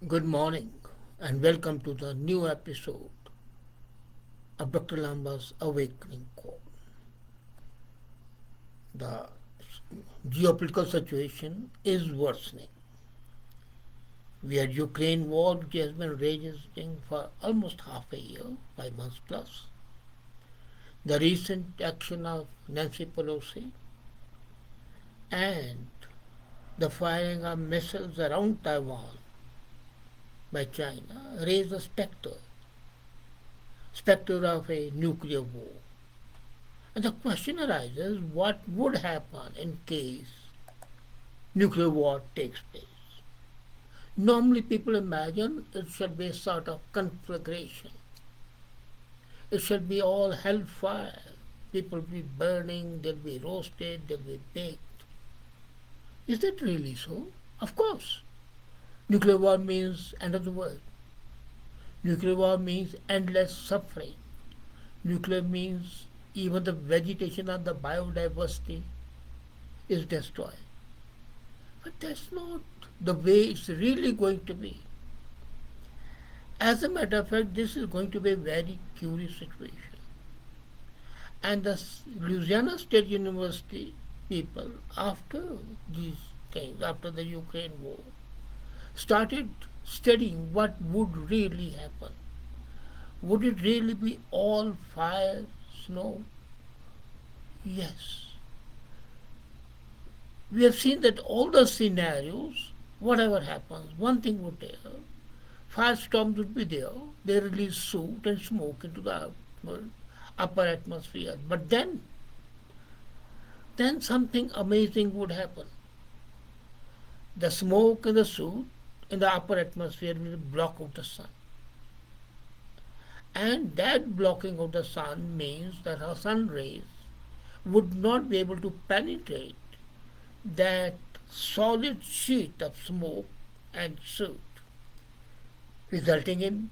Good morning and welcome to the new episode of Dr. Lamba's Awakening Call. The geopolitical situation is worsening. We had Ukraine war which has been raging for almost half a year, 5 months plus. The recent action of Nancy Pelosi and the firing of missiles around Taiwan by China raise the specter of a nuclear war. And the question arises what would happen in case nuclear war takes place? Normally, people imagine it should be a sort of conflagration. It should be all hellfire. People will be burning, they'll be roasted, they'll be baked. Is that really so? Of course. Nuclear war means end of the world. Nuclear war means endless suffering. Nuclear means even the vegetation and the biodiversity is destroyed. But that's not the way it's really going to be. As a matter of fact, this is going to be a very curious situation. And the Louisiana State University people, after these things, after the Ukraine war, started studying what would really happen. Would it really be all fire, snow? Yes. We have seen that all the scenarios, whatever happens, one thing would tell. Firestorms would be there. They release soot and smoke into the upper atmosphere. But then something amazing would happen. The smoke and the soot in the upper atmosphere will block out the sun. And that blocking of the sun means that our sun rays would not be able to penetrate that solid sheet of smoke and soot, resulting in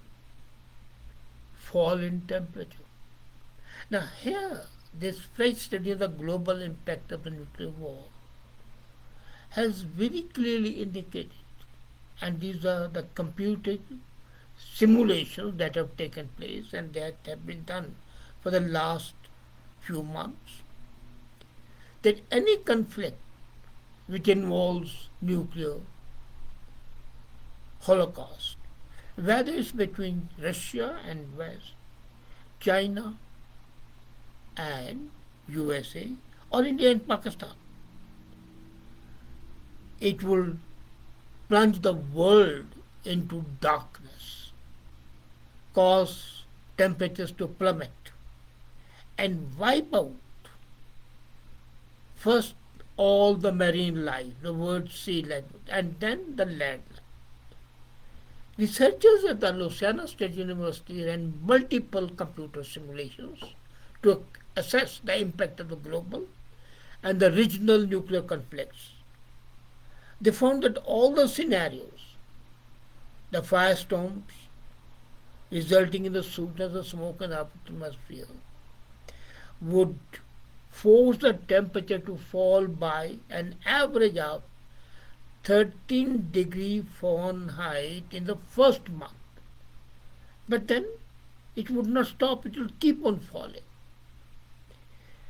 fall in temperature. Now here, this fresh study of the global impact of the nuclear war has very clearly indicated, and these are the computed simulations that have taken place and that have been done for the last few months, that any conflict which involves nuclear holocaust, whether it's between Russia and West, China and USA, or India and Pakistan, it will plunge the world into darkness, cause temperatures to plummet, and wipe out first all the marine life, the world sea level, and then the land life. Researchers at the Louisiana State University ran multiple computer simulations to assess the impact of the global and the regional nuclear conflicts. They found that all the scenarios, the firestorms resulting in the soot and the smoke in the atmosphere, would force the temperature to fall by an average of 13 degree Fahrenheit in the first month. But then it would not stop, it will keep on falling.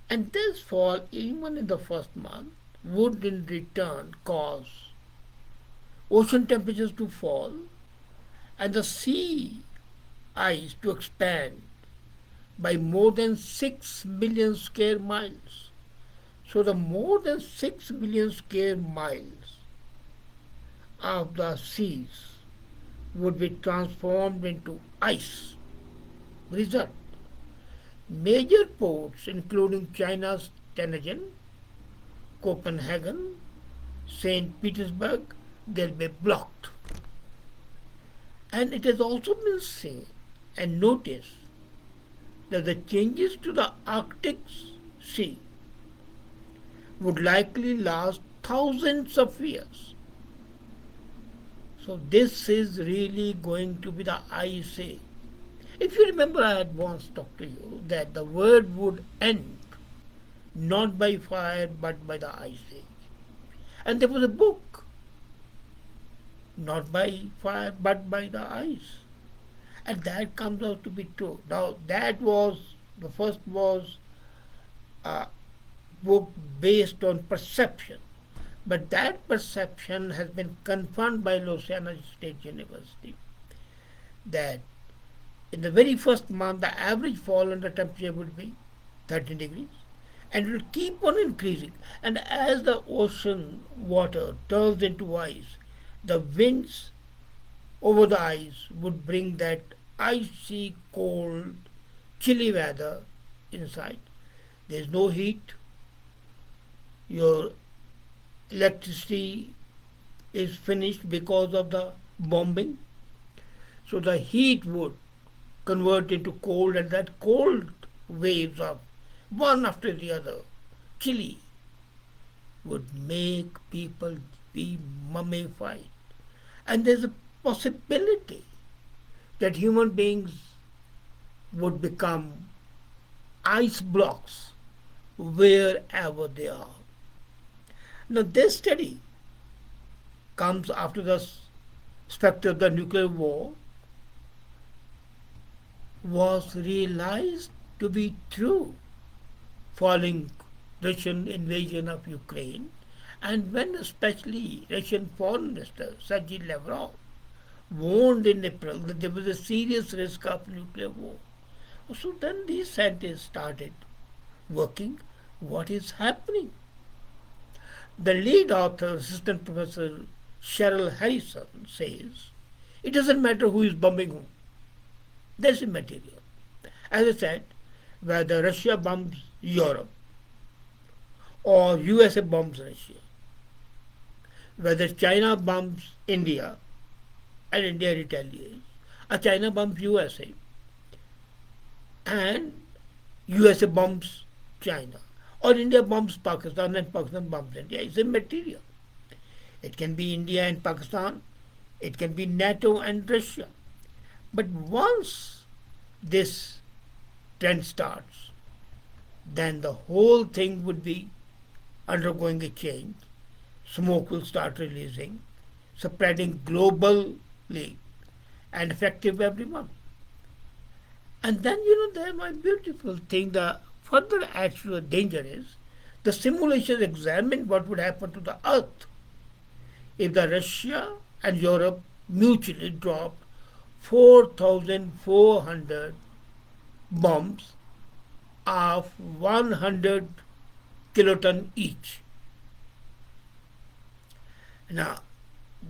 And this fall, even in the first month, would in return cause ocean temperatures to fall and the sea ice to expand by more than 6 million square miles. So the more than 6 million square miles of the seas would be transformed into ice. Result: major ports including China's Tianjin, Copenhagen, St. Petersburg, they'll be blocked. And it has also been seen and noticed that the changes to the Arctic Sea would likely last thousands of years. So this is really going to be the ice age. If you remember, I had once talked to you that the world would end not by fire but by the ice age. And there was a book not by fire but by the ice. And that comes out to be true. Now, that was the first was a book based on perception, but that perception has been confirmed by Louisiana State University that in the very first month, the average fall in the temperature would be 13 degrees and it will keep on increasing. And as the ocean water turns into ice, the winds over the ice would bring that icy, cold, chilly weather inside. There's no heat, your electricity is finished because of the bombing. So the heat would convert into cold, and that cold waves of one after the other, chilly, would make people be mummified. And there's a possibility that human beings would become ice blocks wherever they are. Now, this study comes after the specter of the nuclear war was realized to be true following Russian invasion of Ukraine, and when especially Russian Foreign Minister Sergei Lavrov warned in April that there was a serious risk of nuclear war. So then these scientists started working. What is happening? The lead author, Assistant Professor Cheryl Harrison, says it doesn't matter who is bombing whom. That's immaterial. As I said, whether Russia bombs Europe or USA bombs Russia, whether China bombs India and India retaliates, or China bombs USA and USA bombs China, or India bombs Pakistan and Pakistan bombs India, it's immaterial. It can be India and Pakistan, it can be NATO and Russia. But once this trend starts, then the whole thing would be undergoing a change. Smoke will start releasing, spreading globally and affecting everyone. And then, there my beautiful thing, the further actual danger is the simulations examine what would happen to the Earth if the Russia and Europe mutually dropped 4,400 bombs of 100 kiloton each. Now,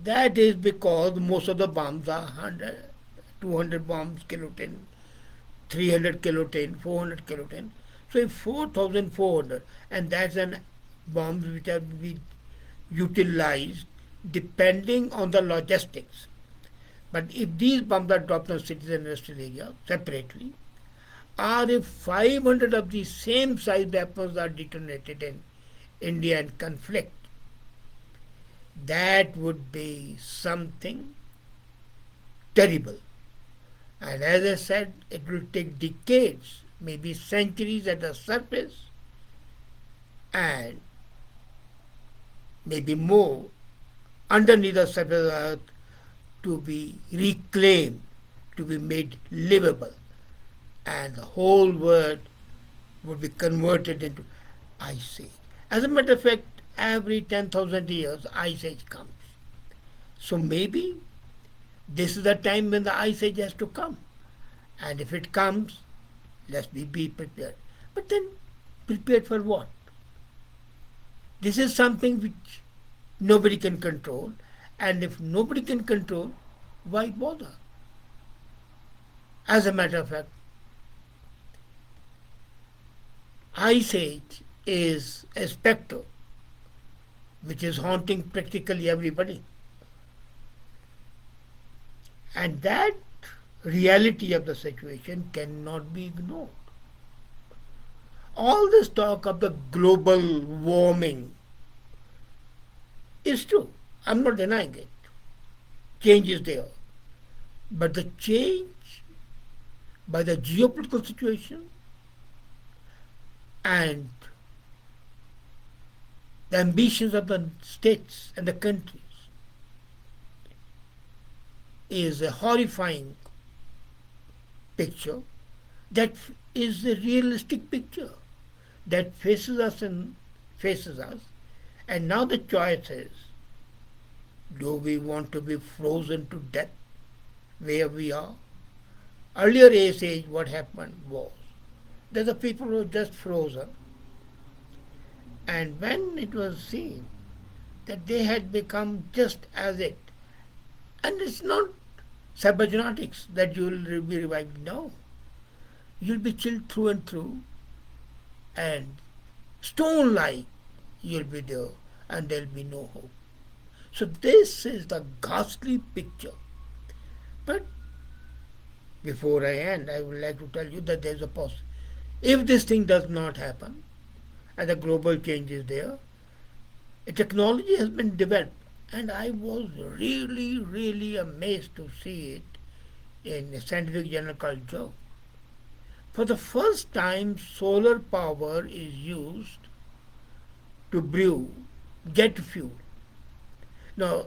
that is because most of the bombs are 100, 200 bombs kiloton, 300 kiloton, 400 kiloton. So if 4,400, and that's an bombs which have to be utilized depending on the logistics. But if these bombs are dropped on cities and industrial areas separately, or if 500 of the same size weapons are detonated in Indian conflict, that would be something terrible. And as I said, it will take decades, maybe centuries at the surface, and maybe more underneath the surface of the earth to be reclaimed, to be made livable. And the whole world would be converted into ice age. As a matter of fact, every 10,000 years, ice age comes. So maybe this is the time when the ice age has to come. And if it comes, let's be prepared. But then, prepared for what? This is something which nobody can control. And if nobody can control, why bother? As a matter of fact, ice age is a spectre which is haunting practically everybody. And that reality of the situation cannot be ignored. All this talk of the global warming is true. I'm not denying it. Change is there. But the change by the geopolitical situation and the ambitions of the states and the countries is a horrifying picture that is a realistic picture that faces us. And now the choice is, do we want to be frozen to death where we are? Earlier Ice Age, what happened was that the people were just frozen, and when it was seen that they had become just as it, and it's not cybergenetics that you will be revived. No, you'll be chilled through and through, and stone-like you'll be there, and there'll be no hope. So this is the ghastly picture. But before I end, I would like to tell you that there's a possibility. If this thing does not happen, and the global change is there, a technology has been developed, and I was really, really amazed to see it in a scientific journal called Joe. For the first time, solar power is used to brew jet fuel. Now,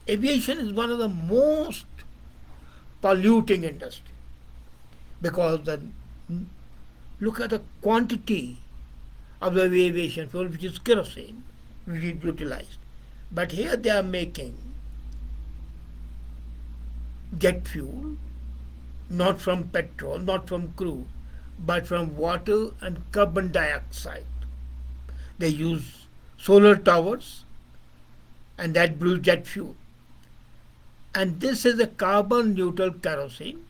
aviation is one of the most polluting industries because look at the quantity of the aviation fuel, which is kerosene, which is utilized. But here they are making jet fuel, not from petrol, not from crude, but from water and carbon dioxide. They use solar towers, and that brews jet fuel. And this is a carbon neutral kerosene,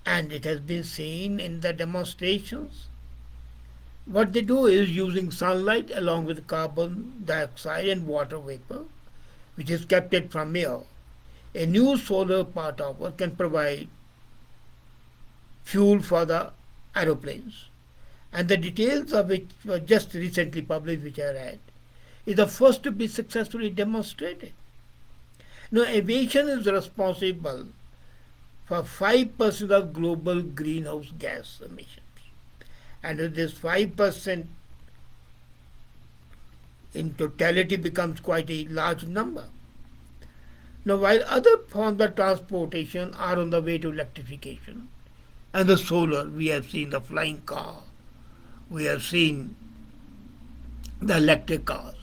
and it has been seen in the demonstrations. What they do is using sunlight along with carbon dioxide and water vapor, which is captured from air. A new solar power tower can provide fuel for the aeroplanes, and the details of which were just recently published, which I read, is the first to be successfully demonstrated. Now, aviation is responsible for 5% of global greenhouse gas emissions. And if this 5% in totality becomes quite a large number. Now, while other forms of transportation are on the way to electrification, and the solar, we have seen the flying car, we have seen the electric cars.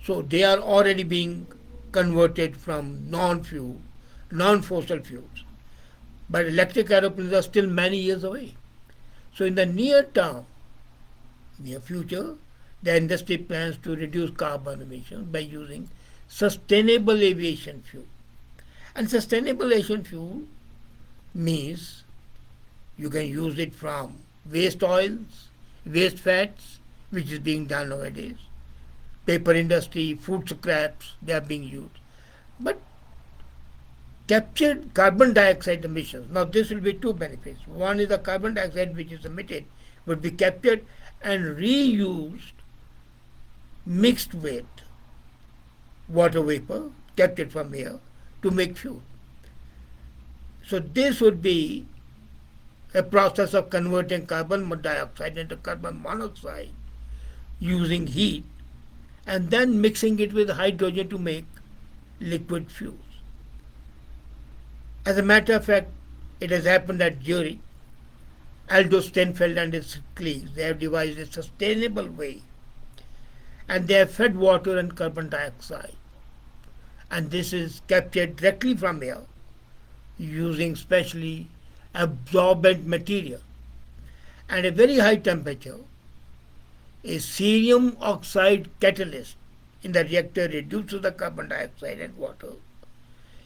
So they are already being converted from non-fossil fuels. But electric aeroplanes are still many years away. So in the near future, the industry plans to reduce carbon emissions by using sustainable aviation fuel. And sustainable aviation fuel means you can use it from waste oils, waste fats, which is being done nowadays. Paper industry, food scraps, they are being used. But captured carbon dioxide emissions. Now this will be two benefits. One is the carbon dioxide which is emitted would be captured and reused mixed with water vapor captured from air to make fuel. So this would be a process of converting carbon dioxide into carbon monoxide using heat and then mixing it with hydrogen to make liquid fuels. As a matter of fact, it has happened at Zurich. Aldo Steinfeld and his colleagues, they have devised a sustainable way, and they have fed water and carbon dioxide. And this is captured directly from air using specially absorbent material. And a very high temperature, a cerium oxide catalyst in the reactor reduces the carbon dioxide and water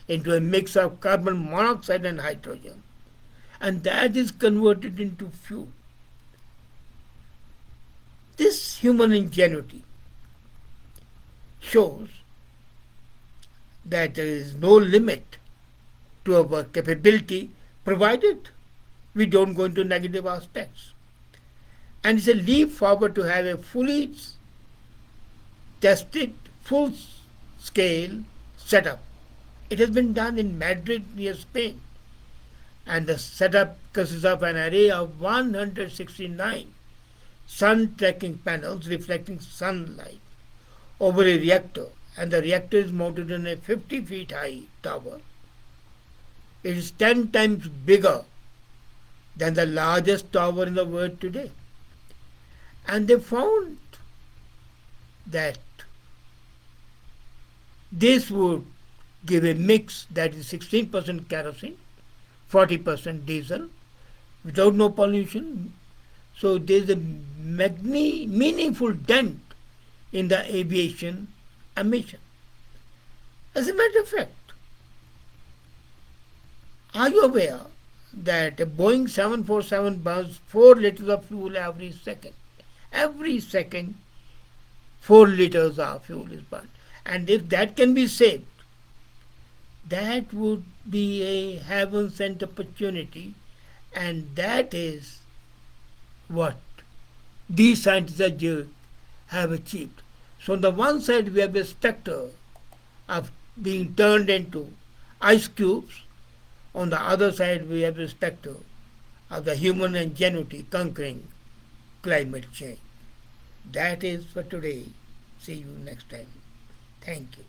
into a mix of carbon monoxide and hydrogen, and that is converted into fuel. This human ingenuity shows that there is no limit to our capability provided we don't go into negative aspects. And it's a leap forward to have a fully tested, full-scale setup. It has been done in Madrid near Spain, and the setup consists of an array of 169 sun tracking panels reflecting sunlight over a reactor, and the reactor is mounted on a 50 feet high tower It is 10 times bigger than the largest tower in the world today. And they found that this would give a mix that is 16% kerosene, 40% diesel, without no pollution. So there is a meaningful dent in the aviation emission. As a matter of fact, are you aware that a Boeing 747 burns 4 liters of fuel every second? Every second, 4 liters of fuel is burned. And if that can be saved, that would be a heaven sent opportunity, and that is what these scientists have achieved. So, on the one side, we have a specter of being turned into ice cubes. On the other side, we have a specter of the human ingenuity conquering climate change. That is for today. See you next time. Thank you.